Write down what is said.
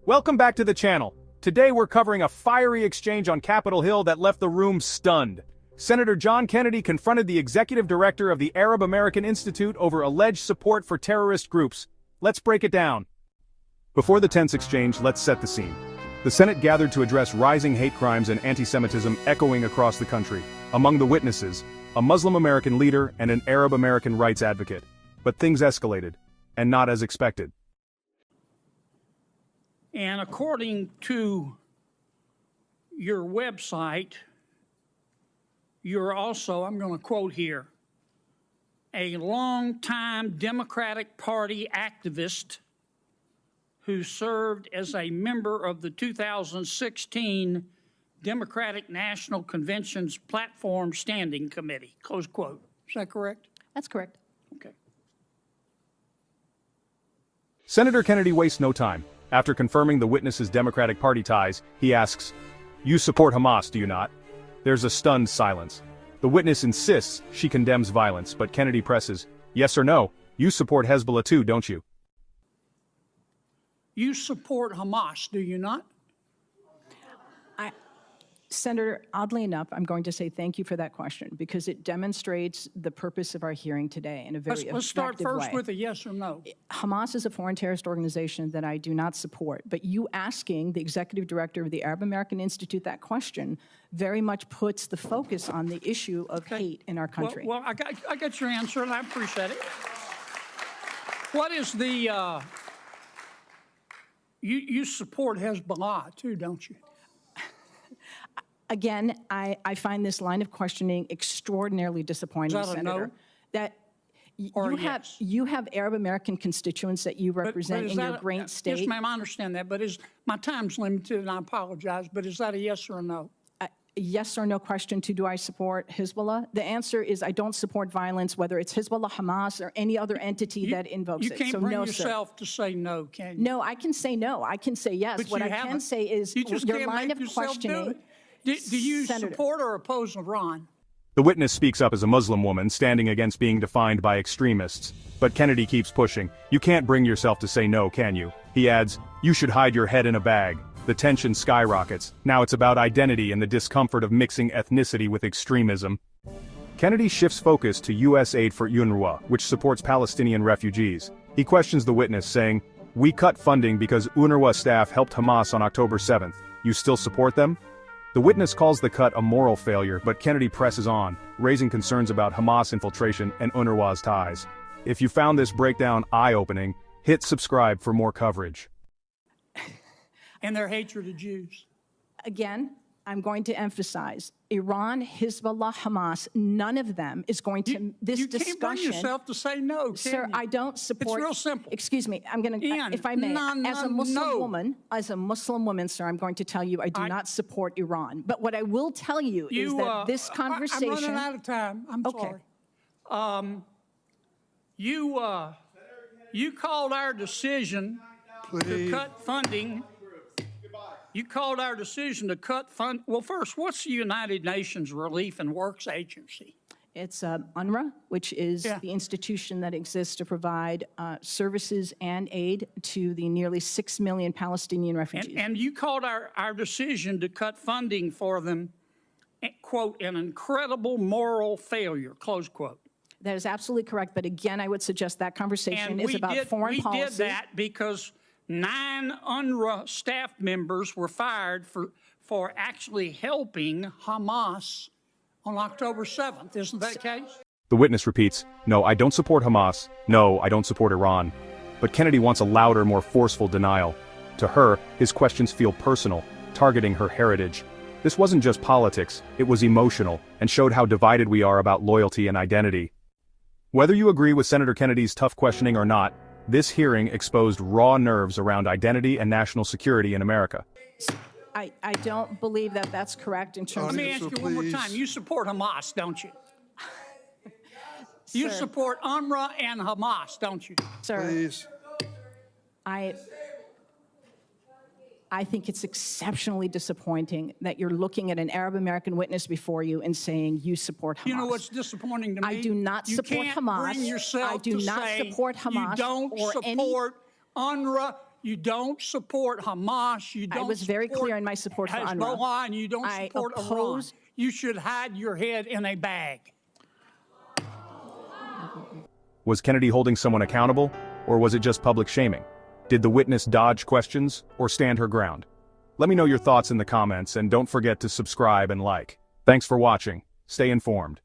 Welcome back to the channel. Today we're covering a fiery exchange on Capitol Hill that left the room stunned. Senator John Kennedy confronted the executive director of the Arab American Institute over alleged support for terrorist groups. Let's break it down. Before the tense exchange, let's set the scene. The Senate gathered to address rising hate crimes and anti-Semitism echoing across the country. Among the witnesses, a Muslim American leader and an Arab American rights advocate. But things escalated, and not as expected. And according to your website, you're also, I'm going to quote here, a longtime Democratic Party activist who served as a member of the 2016 Democratic National Convention's Platform Standing Committee, close quote. Is that correct? That's correct. Okay. Senator Kennedy wastes no time. After confirming the witness's Democratic Party ties, he asks, "You support Hamas, do you not?" There's a stunned silence. The witness insists she condemns violence, but Kennedy presses, "Yes or no, you support Hezbollah too, don't you?" You support Hamas, do you not? Senator, oddly enough, I'm going to say thank you for that question because it demonstrates the purpose of our hearing today in a very effective way. Let's start first with a yes or no. Hamas is a foreign terrorist organization that I do not support, but you asking the executive director of the Arab American Institute that question very much puts the focus on the issue of hate in our country. Well, I got your answer, and I appreciate it. What is the, you support Hezbollah too, don't you? Again, I find this line of questioning extraordinarily disappointing, Is that a Senator. no? That Or you have Arab American constituents that you represent in your great state. Yes, ma'am, I understand that, but my time's limited, and I apologize, but is that a yes or a no? A yes or no question to do I support Hezbollah? The answer is I don't support violence, whether it's Hezbollah, Hamas, or any other entity that invokes it. You can't bring yourself to say no, can you? No, I can say no. I can say yes. But what I can say is your line of questioning. Do you support or oppose Iran? The witness speaks up as a Muslim woman standing against being defined by extremists. But Kennedy keeps pushing. "You can't bring yourself to say no, can you?" He adds, "You should hide your head in a bag." The tension skyrockets. Now it's about identity and the discomfort of mixing ethnicity with extremism. Kennedy shifts focus to U.S. aid for UNRWA, which supports Palestinian refugees. He questions the witness, saying, "We cut funding because UNRWA staff helped Hamas on October 7th. You still support them?" The witness calls the cut a moral failure, but Kennedy presses on, raising concerns about Hamas infiltration and UNRWA's ties. If you found this breakdown eye-opening, hit subscribe for more coverage. And their hatred of Jews. Again, I'm going to emphasize, Iran, Hezbollah, Hamas, none of them is going to, You can't bring yourself to say no, can Sir, you? I don't support. It's real simple. Excuse me, I'm going to, if I may, as a Muslim woman, sir, I'm going to tell you I do not support Iran. But what I will tell you is that this conversation. I'm running out of time. I'm sorry. You called our decision to cut funding. You called our decision to cut fund. Well, first, what's the United Nations Relief and Works Agency? It's UNRWA, which is the institution that exists to provide services and aid to the nearly 6 million Palestinian refugees. And you called our decision to cut funding for them, quote, an incredible moral failure, close quote. That is absolutely correct. But again, I would suggest that conversation is about foreign policy. We did that because 9 UNRWA staff members were fired for actually helping Hamas on October 7th. Isn't that the case? The witness repeats, "No, I don't support Hamas. No, I don't support Iran." But Kennedy wants a louder, more forceful denial. To her, his questions feel personal, targeting her heritage. This wasn't just politics, it was emotional, and showed how divided we are about loyalty and identity. Whether you agree with Senator Kennedy's tough questioning or not, this hearing exposed raw nerves around identity and national security in America. I don't believe that that's correct in terms of... Let me ask you one more time. You support Hamas, don't you? You support UNRWA and Hamas, don't you? Sir, please. I think it's exceptionally disappointing that you're looking at an Arab American witness before you and saying you support Hamas. You know what's disappointing to me? I do not support Hamas. You can't bring yourself I do to not say support Hamas you don't or support UNRWA You don't support Hamas. You don't. I was very support clear in my support for UNRWA. Hezbollah, and you don't I support Iran. oppose- You should hide your head in a bag. Was Kennedy holding someone accountable, or was it just public shaming? Did the witness dodge questions, or stand her ground? Let me know your thoughts in the comments, and don't forget to subscribe and like. Thanks for watching. Stay informed.